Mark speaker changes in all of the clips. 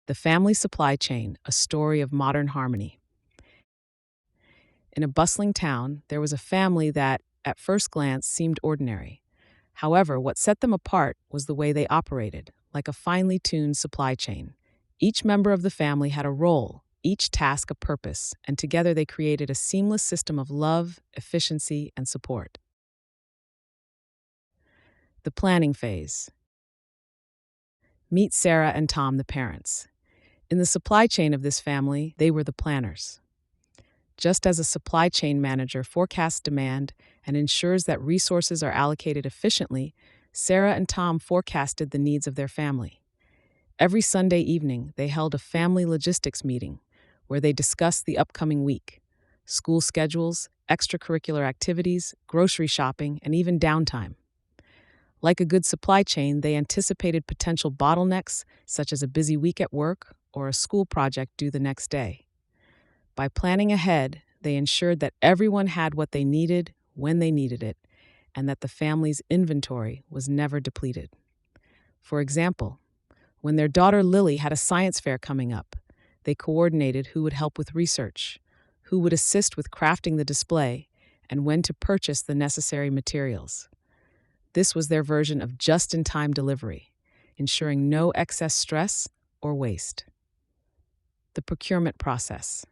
Speaker 1: The family supply chain, a story of modern harmony. In a bustling town, there was a family that, at first glance, seemed ordinary. However, what set them apart was the way they operated, like a finely tuned supply chain. Each member of the family had a role, each task a purpose, and together they created a seamless system of love, efficiency, and support. The planning phase. Meet Sarah and Tom, the parents. In the supply chain of this family, they were the planners. Just as a supply chain manager forecasts demand and ensures that resources are allocated efficiently, Sarah and Tom forecasted the needs of their family. Every Sunday evening, they held a family logistics meeting where they discussed the upcoming week, school schedules, extracurricular activities, grocery shopping, and even downtime. Like a good supply chain, they anticipated potential bottlenecks, such as a busy week at work or a school project due the next day. By planning ahead, they ensured that everyone had what they needed when they needed it, and that the family's inventory was never depleted. For example, when their daughter Lily had a science fair coming up, they coordinated who would help with research, who would assist with crafting the display, and when to purchase the necessary materials. This was their version of just-in-time delivery, ensuring no excess stress or waste. The procurement process.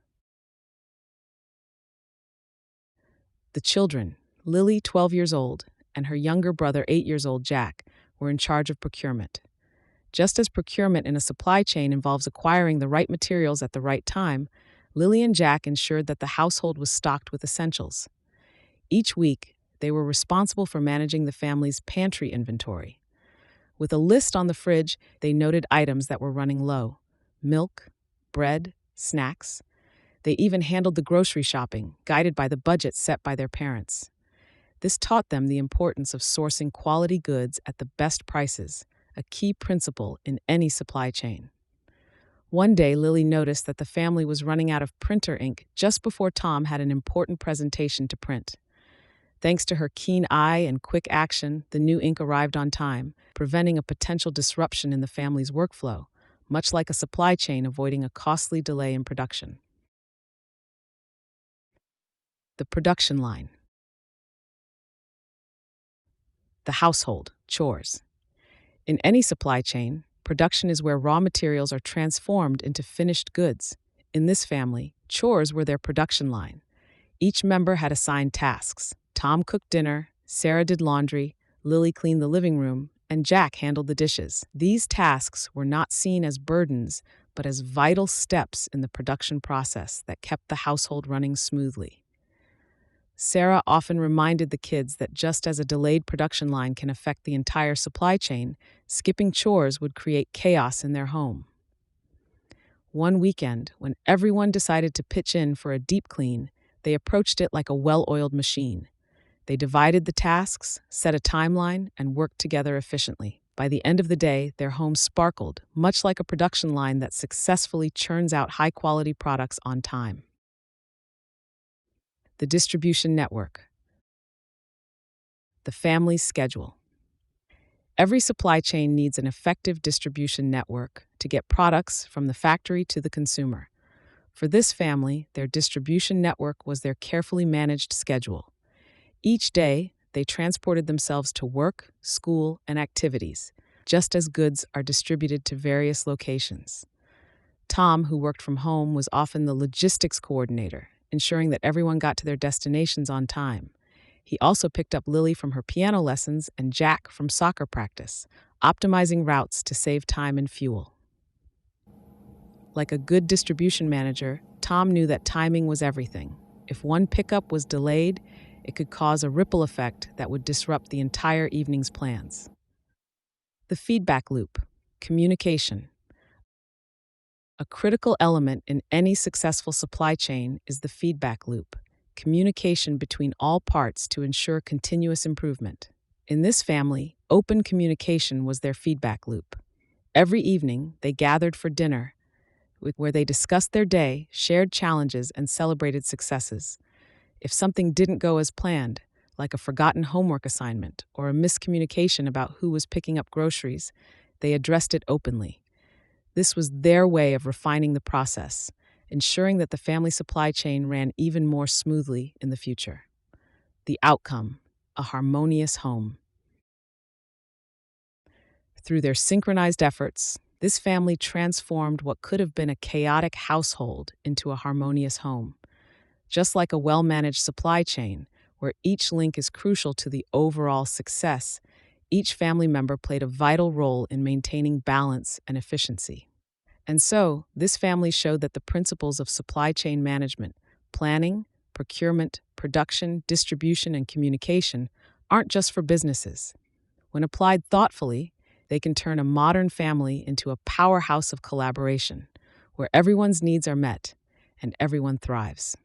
Speaker 1: The children, Lily, 12 years old, and her younger brother, 8 years old, Jack, were in charge of procurement. Just as procurement in a supply chain involves acquiring the right materials at the right time, Lily and Jack ensured that the household was stocked with essentials. Each week, they were responsible for managing the family's pantry inventory. With a list on the fridge, they noted items that were running low: milk, bread, snacks. They even handled the grocery shopping, guided by the budget set by their parents. This taught them the importance of sourcing quality goods at the best prices, a key principle in any supply chain. One day, Lily noticed that the family was running out of printer ink just before Tom had an important presentation to print. Thanks to her keen eye and quick action, the new ink arrived on time, preventing a potential disruption in the family's workflow, much like a supply chain avoiding a costly delay in production. The production line. The household, chores. In any supply chain, production is where raw materials are transformed into finished goods. In this family, chores were their production line. Each member had assigned tasks. Tom cooked dinner, Sarah did laundry, Lily cleaned the living room, and Jack handled the dishes. These tasks were not seen as burdens, but as vital steps in the production process that kept the household running smoothly. Sarah often reminded the kids that just as a delayed production line can affect the entire supply chain, skipping chores would create chaos in their home. One weekend, when everyone decided to pitch in for a deep clean, they approached it like a well-oiled machine. They divided the tasks, set a timeline, and worked together efficiently. By the end of the day, their home sparkled, much like a production line that successfully churns out high-quality products on time. The distribution network. The family's schedule. Every supply chain needs an effective distribution network to get products from the factory to the consumer. For this family, their distribution network was their carefully managed schedule. Each day, they transported themselves to work, school, and activities, just as goods are distributed to various locations. Tom, who worked from home, was often the logistics coordinator, ensuring that everyone got to their destinations on time. He also picked up Lily from her piano lessons and Jack from soccer practice, optimizing routes to save time and fuel. Like a good distribution manager, Tom knew that timing was everything. If one pickup was delayed, it could cause a ripple effect that would disrupt the entire evening's plans. The feedback loop. Communication. A critical element in any successful supply chain is the feedback loop, communication between all parts to ensure continuous improvement. In this family, open communication was their feedback loop. Every evening, they gathered for dinner, where they discussed their day, shared challenges, and celebrated successes. If something didn't go as planned, like a forgotten homework assignment or a miscommunication about who was picking up groceries, they addressed it openly. This was their way of refining the process, ensuring that the family supply chain ran even more smoothly in the future. The outcome, a harmonious home. Through their synchronized efforts, this family transformed what could have been a chaotic household into a harmonious home. Just like a well managed supply chain, where each link is crucial to the overall success, each family member played a vital role in maintaining balance and efficiency. And so, this family showed that the principles of supply chain management, planning, procurement, production, distribution, and communication aren't just for businesses. When applied thoughtfully, they can turn a modern family into a powerhouse of collaboration, where everyone's needs are met and everyone thrives.